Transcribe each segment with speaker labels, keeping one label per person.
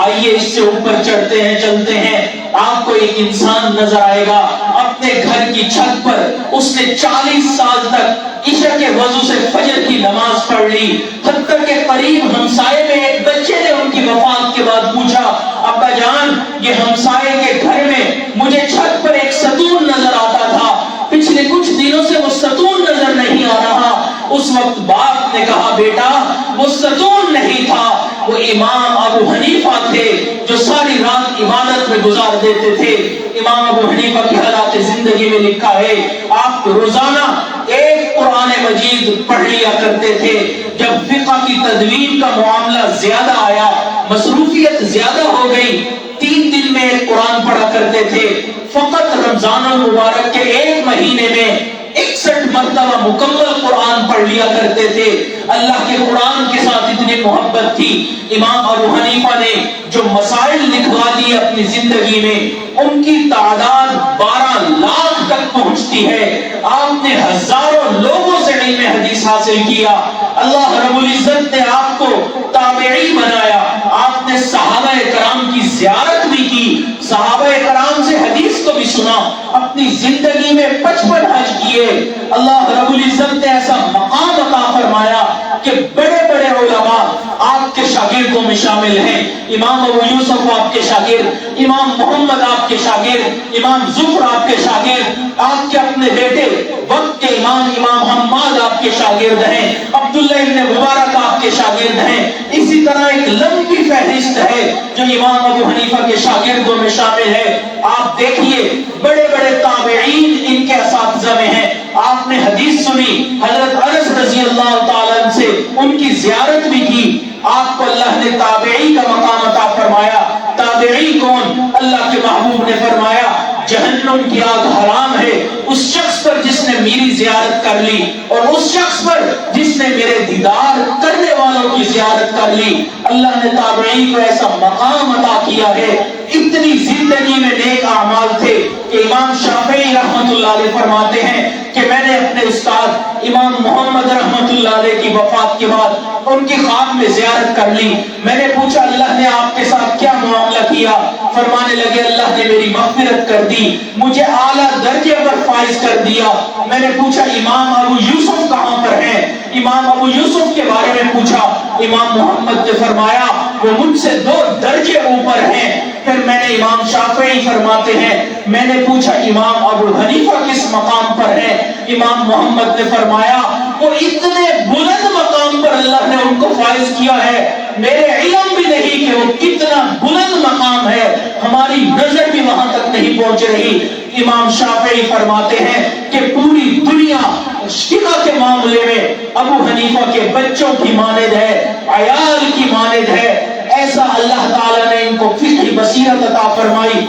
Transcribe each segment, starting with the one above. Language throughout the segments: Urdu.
Speaker 1: آئیے اس سے اوپر چڑھتے ہیں، چلتے ہیں۔ آپ کو ایک انسان نظر آئے گا اپنے گھر کی چھت پر، اس نے 40 سال تک عشاء کے وضو سے فجر کی نماز پڑھ لی، حتیٰ کہ قریب ہمسائے میں ایک بچے نے ان کی وفات کے بعد پوچھا، ابا جان یہ ہمسائے کے گھر میں مجھے چھت پر ایک ستون نظر آتا تھا، پچھلے کچھ دنوں سے وہ ستون نظر نہیں آ رہا۔ اس وقت باپ نے کہا، بیٹا وہ ستون نہیں تھا، وہ امام ابو حنیفہ تھے جو ساری رات عبادت میں گزار دیتے تھے۔ امام ابو حنیفہ کی حالات زندگی میں لکھا ہے، آپ روزانہ ایک قرآن مجید پڑھ لیا کرتے تھے۔ جب فقہ کی تدوین کا معاملہ زیادہ آیا، مصروفیت زیادہ ہو گئی، 3 دن میں ایک قرآن پڑھا کرتے تھے۔ فقط رمضان المبارک کے ایک مہینے میں 61 مرتبہ مکمل قرآن پڑھ لیا کرتے تھے۔ اللہ کے قرآن کے ساتھ اتنی محبت تھی۔ امام ابو حنیفہ نے جو مسائل لکھوا دیے اپنی زندگی میں، ان کی تعداد 12 لاکھ تک پہنچتی ہے۔ آپ نے ہزاروں لوگوں سے علم حدیث حاصل کیا۔ اللہ رب العزت نے آپ کو تابعی بنایا۔ آپ نے صحابہ کرام کی زیارت بھی کی، صحابہ کرام سے حدیث کو بھی سنا، اپنی زندگی میں 55 حج کیے۔ اللہ رب العزت نے ایسا مقام عطا فرمایا کہ بڑے بڑے علماء آپ کے شاگردوں میں شامل ہیں۔ امام ابو یوسف آپ کے شاگرد، امام محمد آپ کے شاگرد، امام ظفر آپ کے شاگرد، آپ کے اپنے بیٹے وقت کے امام حماد آپ کے شاگرد ہیں، عبداللہ ابن مبارک آپ کے شاگرد ہیں۔ اسی طرح ایک لمبی فہرست ہے جو امام ابو حنیفہ کے شاگردوں میں شامل ہے۔ آپ دیکھیے بڑے بڑے تابعین ان کے اساتذہ میں ہیں۔ آپ نے حدیث سنی حضرت انس رضی اللہ تعالیٰ عنہ سے، ان کی زیارت بھی کی۔ آپ کو اللہ نے تابعی کا مقام عطا فرمایا۔ تابعی کون؟ اللہ کے محبوب نے فرمایا جہنم کی آگ حرام ہے اس شخص پر جس نے میری زیارت کر لی، اور اس شخص پر جس نے میرے دیدار کرنے والوں کی زیارت کر لی۔ اللہ نے تابعی کو ایسا مقام عطا کیا ہے۔ اتنی زندگی میں نیک اعمال تھے کہ امام شافعی رحمت اللہ علیہ فرماتے ہیں کہ میں نے اپنے استاد امام محمد رحمت اللہ علیہ کی وفات کے بعد ان کی خواب میں زیارت کر لی۔ میں نے پوچھا اللہ نے آپ کے ساتھ کیا معاملہ کیا؟ فرمانے لگے اللہ نے میری مغفرت کر دی، مجھے اعلیٰ درجے پر فائز کر دیا۔ میں نے پوچھا امام ابو یوسف کہاں پر ہیں؟ امام ابو یوسف کے بارے میں پوچھا، امام محمد نے فرمایا وہ مجھ سے 2 درجے اوپر ہیں۔ پھر میں نے امام شافعی فرماتے ہیں میں نے پوچھا امام ابو حنیفہ کس مقام پر ہے؟ امام محمد نے فرمایا وہ اتنے بلند مقام پر اللہ نے ان کو فائز کیا ہے، میرے علم بھی نہیں کہ وہ کتنا بلند مقام ہے، ہماری نظر بھی وہاں تک نہیں پہنچ رہی۔ امام شافعی فرماتے ہیں کہ پوری دنیا فقہ کے معاملے میں ابو حنیفہ کے بچوں کی مانند ہے، عیال کی مانند ہے۔ ایسا اللہ تعالیٰ نے ان کو فقہی بصیرت عطا فرمائی۔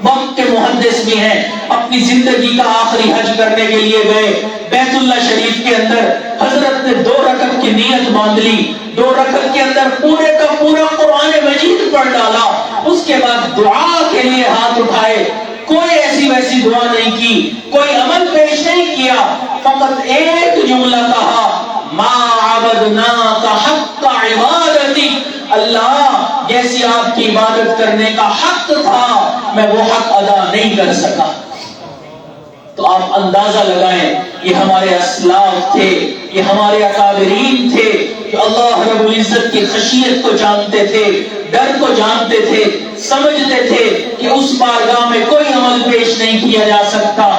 Speaker 1: وقت کے محدث بھی ہیں، اپنی زندگی کا آخری حج کرنے کے لیے گئے، بیت اللہ شریف کے اندر حضرت نے 2 رکعت کی نیت باندھ لی، 2 رکعت کے اندر پورے کا پورا قرآن مجید پڑھ ڈالا۔ اس کے بعد دعا کے لیے ہاتھ اٹھائے، کوئی ایسی ویسی دعا نہیں کی، کوئی عمل پیش نہیں کیا، فقط ایک جملہ کہا، ما عبدناک حق عبادتی، اللہ جیسی آپ کی عبادت کرنے کا حق تھا میں وہ حق ادا نہیں کر سکا۔ تو آپ اندازہ لگائیں یہ ہمارے اسلاف تھے، یہ ہمارے اکابرین تھے جو اللہ رب العزت کی خشیت کو جانتے تھے، ڈر کو جانتے تھے، سمجھتے تھے کہ اس بارگاہ میں کوئی عمل پیش نہیں کیا جا سکتا۔